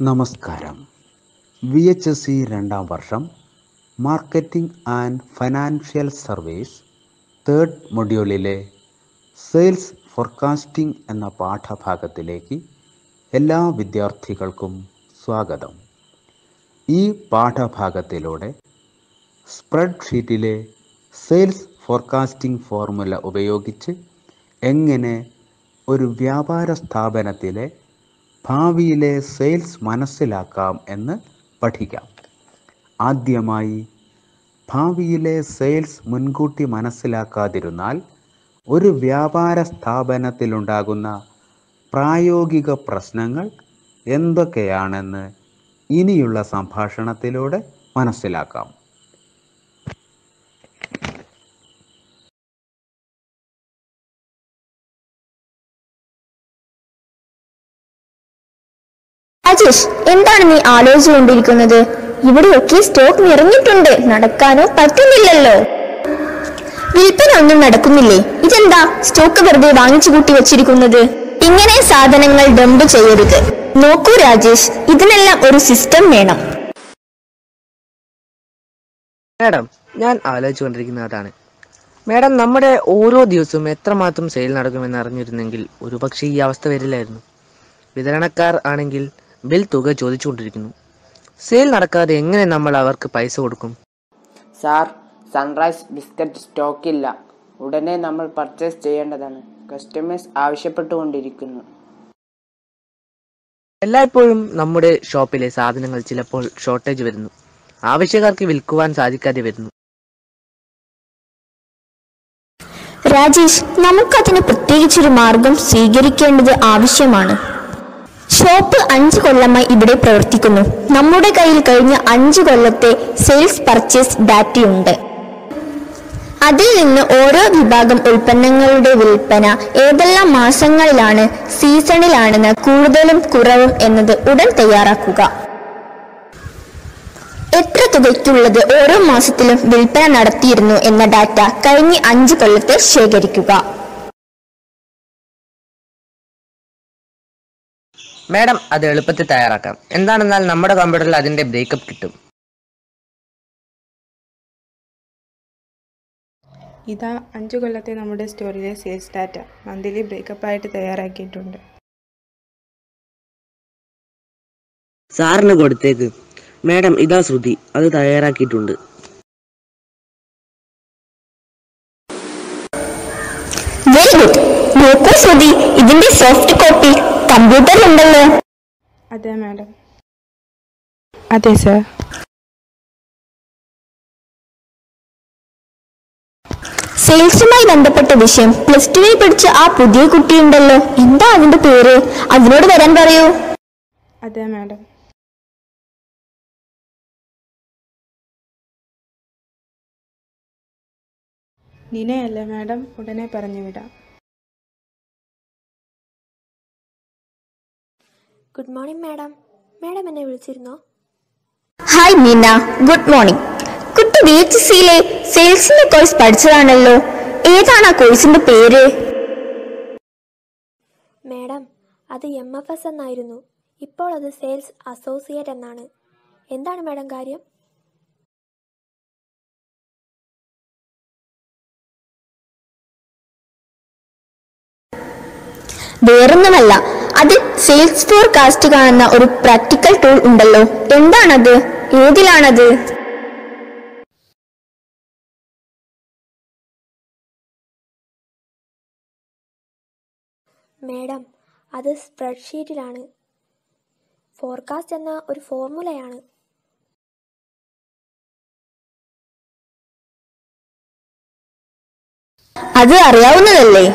നമസ്കാരം. VHSE രണ്ടാം വർഷം marketing and financial service third മൊഡ്യൂളിലെ സെയിൽസ് ഫോർകാസ്റ്റിംഗ് എന്ന പാഠഭാഗത്തിലേക്ക് എല്ലാ വിദ്യാർത്ഥികൾക്കും സ്വാഗതം. ഈ പാഠഭാഗത്തിലൂടെ സ്പ്രെഡ്ഷീറ്റിലെ സെയിൽസ് ഫോർകാസ്റ്റിംഗ് ഫോർമുല ഉപയോഗിച്ച് എങ്ങനെ ഒരു വ്യാപാര സ്ഥാപനത്തിലെ ഭാവിയിലെ സെയിൽസ് മനസ്സിലാക്കാം എന്ന് പഠിക്കാം. ആദ്യമായി, ഭാവിയിലെ സെയിൽസ് മുൻകൂട്ടി മനസ്സിലാക്കാതിരുന്നാൽ ഒരു വ്യാപാര സ്ഥാപനത്തിലുണ്ടാകുന്ന പ്രായോഗിക പ്രശ്നങ്ങൾ എന്തൊക്കെയാണെന്ന് ഇനിയുള്ള സംഭാഷണത്തിലൂടെ മനസ്സിലാക്കാം. രാജേഷ്, എന്താണ് നീ ആലോചിച്ചുകൊണ്ടിരിക്കുന്നത്? ഇവിടെയൊക്കെ സ്റ്റോക്ക് നിറഞ്ഞിട്ടുണ്ട്, നടക്കാനോ പറ്റുന്നില്ലല്ലോ. വിൽപ്പന ഒന്നും നടക്കുന്നില്ലേ? ഇതെന്താ സ്റ്റോക്ക് വെറുതെ വാങ്ങിച്ചു കൂട്ടി വെച്ചിരിക്കുന്നത്? ഇങ്ങനെ സാധനങ്ങൾ ഡംപ് ചെയ്യരുത്. നോക്കൂ രാജേഷ്, ഇതിനെല്ലാം ഒരു സിസ്റ്റം വേണം. മാഡം, ഞാൻ ആലോചിച്ചുകൊണ്ടിരിക്കുന്ന അതാണ്. മാഡം, നമ്മുടെ ഓരോ ദിവസവും എത്രമാത്രം സെയിൽ നടക്കുമെന്ന് അറിഞ്ഞിരുന്നെങ്കിൽ ഒരുപക്ഷെ ഈ അവസ്ഥ വരില്ലായിരുന്നു. വിതരണക്കാർ ആണെങ്കിൽ ബിൽ തുക ചോദിച്ചുകൊണ്ടിരിക്കുന്നു. സെയിൽ നടക്കാതെ എങ്ങനെ നമ്മൾ അവർക്ക് പൈസ കൊടുക്കും? സാർ, സൺറൈസ് ബിസ്ക്കറ്റ് സ്റ്റോക്കില്ല. ഉടനെ നമ്മൾ പർച്ചേസ് ചെയ്യേണ്ടതാണ്. കസ്റ്റമേഴ്സ് ആവശ്യപ്പെട്ടുകൊണ്ടിരിക്കുന്നു. എല്ലായ്പ്പോഴും നമ്മുടെ ഷോപ്പിലെ സാധനങ്ങൾ ചിലപ്പോൾ ഷോർട്ടേജ് വരുന്നു. ആവശ്യക്കാർക്ക് വിൽക്കുവാൻ സാധിക്കാതെ വരുന്നു. രാജേഷ്, നമുക്കതിന് പ്രത്യേകിച്ചൊരു മാർഗം സ്വീകരിക്കേണ്ടത് ആവശ്യമാണ്. ഷോപ്പ് 5 കൊല്ലമായി ഇവിടെ പ്രവർത്തിക്കുന്നു. നമ്മുടെ കയ്യിൽ കഴിഞ്ഞ 5 കൊല്ലത്തെ സെയിൽസ് പർച്ചേസ് ഡാറ്റയുണ്ട്. അതിൽ നിന്ന് ഓരോ വിഭാഗം ഉൽപ്പന്നങ്ങളുടെ വിൽപ്പന ഏതെല്ലാം മാസങ്ങളിലാണ്, സീസണിലാണെന്ന് കൂടുതലും കുറവും എന്നത് ഉടൻ തയ്യാറാക്കുക. എത്ര തുകയ്ക്കുള്ളത് ഓരോ മാസത്തിലും വിൽപ്പന നടത്തിയിരുന്നു എന്ന ഡാറ്റ കഴിഞ്ഞ 5 കൊല്ലത്തെ ശേഖരിക്കുക. മാഡം, അത് എളുപ്പത്തിൽ തയ്യാറാക്കാം. എന്താണെന്നാൽ നമ്മുടെ കമ്പ്യൂട്ടറിൽ അതിന്റെ ബ്രേക്കപ്പ് കിട്ടും. ഇതാ 5 കൊല്ലത്തെ നമ്മുടെ സ്റ്റോറിലെ സെയിൽസ് ഡാറ്റ മന്ത്ലി ബ്രേക്കപ്പ് ആയിട്ട് തയ്യാറാക്കിയിട്ടുണ്ട്. സാറിന് കൊടുത്തേക്ക്. മാഡം, ഇതാ ശ്രുതി, അത് തയ്യാറാക്കിയിട്ടുണ്ട്. Very good. നോക്കൂ ശ്രുതി, ഇതിന്റെ സോഫ്റ്റ് കോപ്പി കമ്പ്യൂട്ടറിലുണ്ടല്ലോ. അതെ മാഡം. അതെ സർ. സെയിൽസുമായി ബന്ധപ്പെട്ട വിഷയം +2 പഠിച്ച ആ പുതിയ കുട്ടിയുണ്ടല്ലോ, എന്താ അതിന്റെ പേര്? അതിനോട് വരാൻ പറയൂ. അതെ മാഡം. നിനയല്ലേ മാഡം? ഉടനെ പറഞ്ഞു വിടാം. Good morning madam. മാഡം എന്നെ വിളിച്ചിരുന്നോ? Hi Meena, good morning. കുട്ടി VHSEയിലെ സെയിൽസിന്റെ കോഴ്സ് പഠിച്ചതാണല്ലോ. ഏതാണ് ആ കോഴ്സിന്റെ പേര്? മാഡം, അത് MFS എന്നായിരുന്നു. ഇപ്പോൾ അത് സെയിൽസ് അസോസിയേറ്റ് എന്നാണ്. എന്താണ് മാഡം കാര്യം? വേറൊന്നുമല്ല, അതിൽ സെയിൽസ് ഫോർകാസ്റ്റ് കാണുന്ന ഒരു പ്രാക്ടിക്കൽ ടൂൾ ഉണ്ടല്ലോ, എന്താണത്? ഏതിലാണത്? മാഡം, അത് സ്പ്രെഡ്ഷീറ്റിലാണ്. ഫോർകാസ്റ്റ് എന്ന ഒരു ഫോർമുലയാണ്. അത് അറിയാവുന്നതല്ലേ?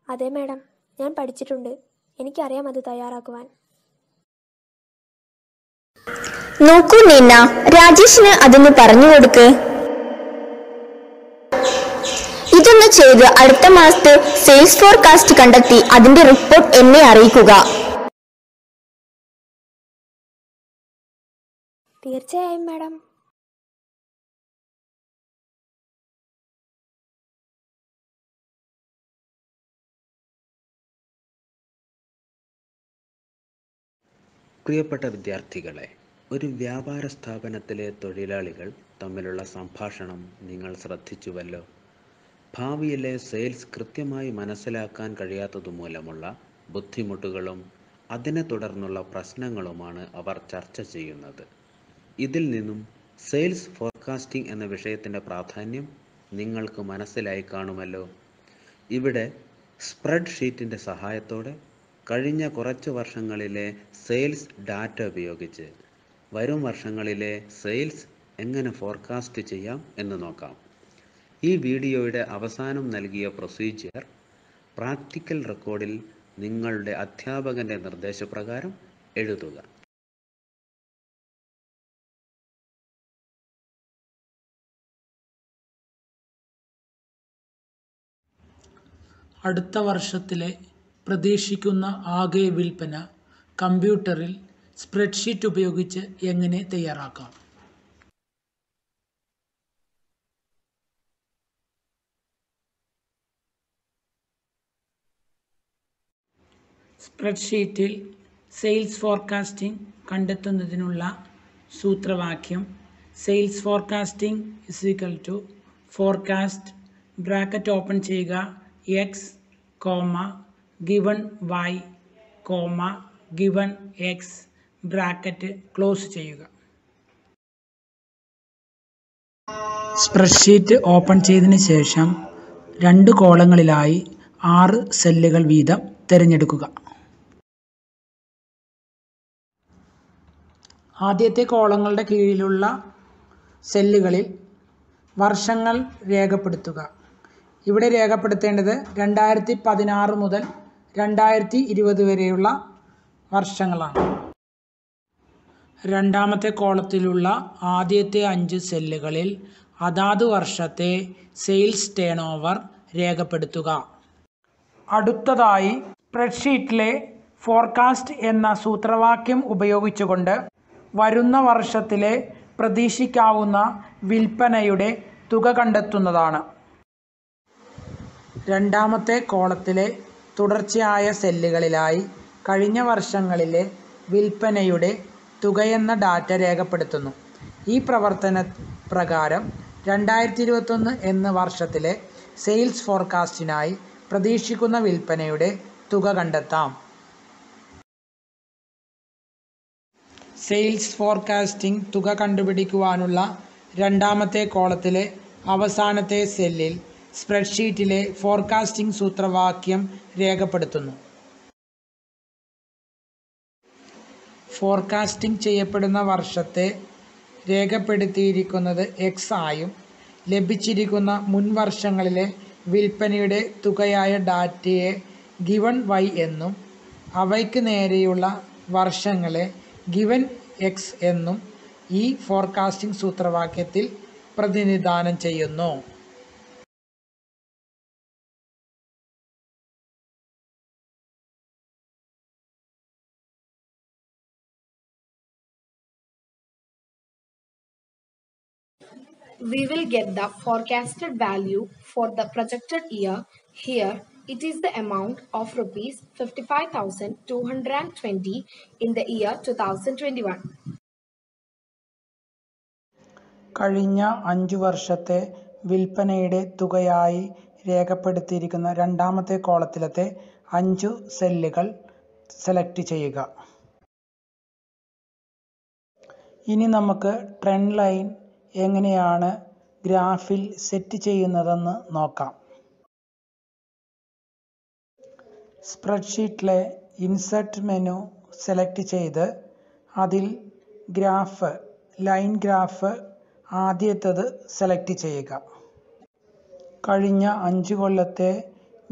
അതെ മാഡം, ഞാൻ പഠിച്ചിട്ടുണ്ട്. എനിക്കറിയാം അത് തയ്യാറാക്കുവാൻ. നോക്കൂ മീന, രാജേഷിന് അതൊന്ന് പറഞ്ഞു കൊടുക്ക്. ഇതൊന്ന് ചെയ്ത് അടുത്ത മാസത്തെ സെയിൽസ് ഫോർകാസ്റ്റ് കണ്ടെത്തി അതിന്റെ റിപ്പോർട്ട് എന്നെ അറിയിക്കുക. തീർച്ചയായും മാഡം. പ്രിയപ്പെട്ട വിദ്യാർത്ഥികളെ, ഒരു വ്യാപാര സ്ഥാപനത്തിലെ തൊഴിലാളികൾ തമ്മിലുള്ള സംഭാഷണം നിങ്ങൾ ശ്രദ്ധിച്ചുവല്ലോ. ഭാവിയിലെ സെയിൽസ് കൃത്യമായി മനസ്സിലാക്കാൻ കഴിയാത്തതുമൂലമുള്ള ബുദ്ധിമുട്ടുകളും അതിനെ തുടർന്നുള്ള പ്രശ്നങ്ങളുമാണ് അവർ ചർച്ച ചെയ്യുന്നത്. ഇതിൽ നിന്നും സെയിൽസ് ഫോർകാസ്റ്റിംഗ് എന്ന വിഷയത്തിൻ്റെ പ്രാധാന്യം നിങ്ങൾക്ക് മനസ്സിലായി കാണുമല്ലോ. ഇവിടെ സ്പ്രെഡ് ഷീറ്റിൻ്റെ സഹായത്തോടെ കഴിഞ്ഞ കുറച്ച് വർഷങ്ങളിലെ സെയിൽസ് ഡാറ്റ ഉപയോഗിച്ച് വരും വർഷങ്ങളിലെ സെയിൽസ് എങ്ങനെ ഫോർകാസ്റ്റ് ചെയ്യാം എന്ന് നോക്കാം. ഈ വീഡിയോയുടെ അവസാനം നൽകിയ പ്രൊസീജിയർ പ്രാക്ടിക്കൽ റെക്കോർഡിൽ നിങ്ങളുടെ അധ്യാപകൻ്റെ നിർദ്ദേശപ്രകാരം എഴുതുക. അടുത്ത വർഷത്തിലെ പ്രതീക്ഷിക്കുന്ന ആകെ വിൽപ്പന കമ്പ്യൂട്ടറിൽ സ്പ്രെഡ്ഷീറ്റ് ഉപയോഗിച്ച് എങ്ങനെ തയ്യാറാക്കാം? സ്പ്രെഡ്ഷീറ്റിൽ സെയിൽസ് ഫോർകാസ്റ്റിംഗ് കണ്ടെത്തുന്നതിനുള്ള സൂത്രവാക്യം sales forecasting = forecast bracket open ചെയ്യുക x, given y, given x bracket close ചെയ്യുക. സ്പ്രെഡ്ഷീറ്റ് ഓപ്പൺ ചെയ്തതിന് ശേഷം 2 കോളങ്ങളിലായി 6 സെല്ലുകൾ വീതം തിരഞ്ഞെടുക്കുക. ആദ്യത്തെ കോളങ്ങളുടെ കീഴിലുള്ള സെല്ലുകളിൽ വർഷങ്ങൾ രേഖപ്പെടുത്തുക. ഇവിടെ രേഖപ്പെടുത്തേണ്ടത് 2016 മുതൽ 2020 വരെയുള്ള വർഷങ്ങളാണ്. രണ്ടാമത്തെ കോളത്തിലുള്ള ആദ്യത്തെ 5 സെല്ലുകളിൽ അതാത് വർഷത്തെ സെയിൽസ് ടേൺ ഓവർ രേഖപ്പെടുത്തുക. അടുത്തതായി സ്പ്രെഡ്ഷീറ്റിലെ ഫോർകാസ്റ്റ് എന്ന സൂത്രവാക്യം ഉപയോഗിച്ചുകൊണ്ട് വരുന്ന വർഷത്തിലെ പ്രതീക്ഷിക്കാവുന്ന വിൽപ്പനയുടെ തുക കണ്ടെത്തുന്നതാണ്. രണ്ടാമത്തെ കോളത്തിലെ തുടർച്ചയായ സെല്ലുകളിലായി കഴിഞ്ഞ വർഷങ്ങളിലെ വിൽപ്പനയുടെ തുകയെന്ന ഡാറ്റ രേഖപ്പെടുത്തുന്നു. ഈ പ്രവർത്തന പ്രകാരം 2021 എന്ന വർഷത്തിലെ സെയിൽസ് ഫോർകാസ്റ്റിനായി പ്രതീക്ഷിക്കുന്ന വിൽപ്പനയുടെ തുക കണ്ടെത്താം. സെയിൽസ് ഫോർകാസ്റ്റിംഗ് തുക കണ്ടുപിടിക്കുവാനുള്ള രണ്ടാമത്തെ കോളത്തിലെ അവസാനത്തെ സെല്ലിൽ സ്പ്രെഡ്ഷീറ്റിലെ ഫോർകാസ്റ്റിംഗ് സൂത്രവാക്യം രേഖപ്പെടുത്തുന്നു. ഫോർകാസ്റ്റിംഗ് ചെയ്യപ്പെടുന്ന വർഷത്തെ രേഖപ്പെടുത്തിയിരിക്കുന്നത് x ആയും ലഭിച്ചിരിക്കുന്ന മുൻ വർഷങ്ങളിലെ വിൽപ്പനയുടെ തുകയായ ഡാറ്റയെ ഗിവൺ y എന്നും അവയ്ക്ക് നേരെയുള്ള വർഷങ്ങളെ ഗിവൺ x എന്നും ഈ ഫോർകാസ്റ്റിംഗ് സൂത്രവാക്യത്തിൽ പ്രതിനിധാനം ചെയ്യുന്നു. We will get the forecasted value for the projected year. Here it is the amount of rupees 55,220 in the year 2021. കഴിഞ്ഞ 5 വർഷത്തെ വിൽപ്പനയുടെ തുകയായി രേഖപ്പെടുത്തിയിരിക്കുന്ന രണ്ടാമത്തെ കോളത്തിലത്തെ 5 സെല്ലുകൾ സെലക്ട് ചെയ്യുക. ഇനി നമുക്ക് ട്രെൻഡ് ലൈൻ എങ്ങനെയാണ് ഗ്രാഫിൽ സെറ്റ് ചെയ്യുന്നതെന്ന് നോക്കാം. സ്പ്രെഡ്ഷീറ്റിലെ ഇൻസെർട്ട് മെനു സെലക്ട് ചെയ്ത് അതിൽ ഗ്രാഫ്, ലൈൻ ഗ്രാഫ് ആദ്യത്തേത് സെലക്ട് ചെയ്യുക. കഴിഞ്ഞ 5 കൊല്ലത്തെ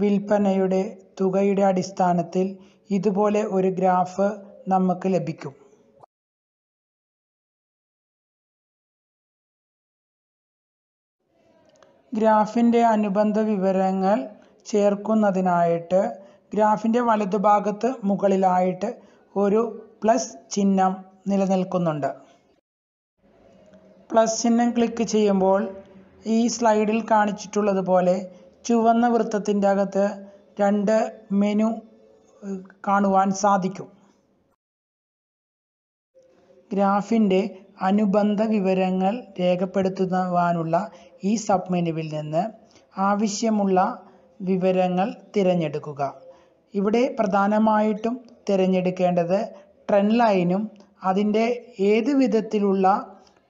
വിൽപ്പനയുടെ തുകയുടെ അടിസ്ഥാനത്തിൽ ഇതുപോലെ ഒരു ഗ്രാഫ് നമുക്ക് ലഭിക്കും. ഗ്രാഫിൻ്റെ അനുബന്ധ വിവരങ്ങൾ ചേർക്കുന്നതിനായിട്ട് ഗ്രാഫിൻ്റെ വലതുഭാഗത്ത് മുകളിലായിട്ട് ഒരു പ്ലസ് ചിഹ്നം നിലനിൽക്കുന്നുണ്ട്. പ്ലസ് ചിഹ്നം ക്ലിക്ക് ചെയ്യുമ്പോൾ ഈ സ്ലൈഡിൽ കാണിച്ചിട്ടുള്ളതുപോലെ ചുവന്ന വൃത്തത്തിൻ്റെ അകത്ത് 2 മെനു കാണുവാൻ സാധിക്കും. ഗ്രാഫിൻ്റെ അനുബന്ധ വിവരങ്ങൾ രേഖപ്പെടുത്തുവാനുള്ള ഈ സബ് മെനുവിൽ നിന്ന് ആവശ്യമുള്ള വിവരങ്ങൾ തിരഞ്ഞെടുക്കുക. ഇവിടെ പ്രധാനമായിട്ടും തിരഞ്ഞെടുക്കേണ്ടത് ട്രെൻഡ് ലൈനും അതിൻ്റെ ഏത് വിധത്തിലുള്ള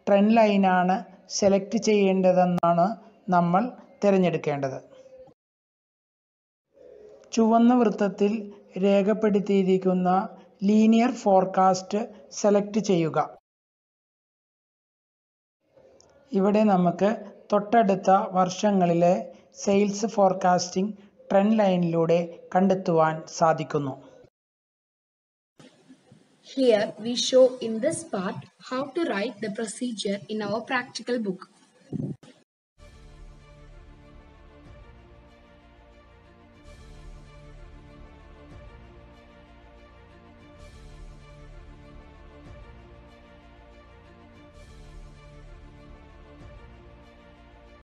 ട്രെൻഡ് ലൈനാണ് സെലക്ട് ചെയ്യേണ്ടതെന്നാണ് നമ്മൾ തിരഞ്ഞെടുക്കേണ്ടത്. ചുവന്ന വൃത്തത്തിൽ രേഖപ്പെടുത്തിയിരിക്കുന്ന ലീനിയർ ഫോർകാസ്റ്റ് സെലക്ട് ചെയ്യുക. ഇവിടെ നമുക്ക് തൊട്ടടുത്ത വർഷങ്ങളിലെ സെയിൽസ് ഫോർകാസ്റ്റിംഗ് ട്രെൻഡ് ലൈനിലൂടെ കണ്ടെത്തുവാൻ സാധിക്കുന്നു. Here we show in this part how to write the procedure in our practical book.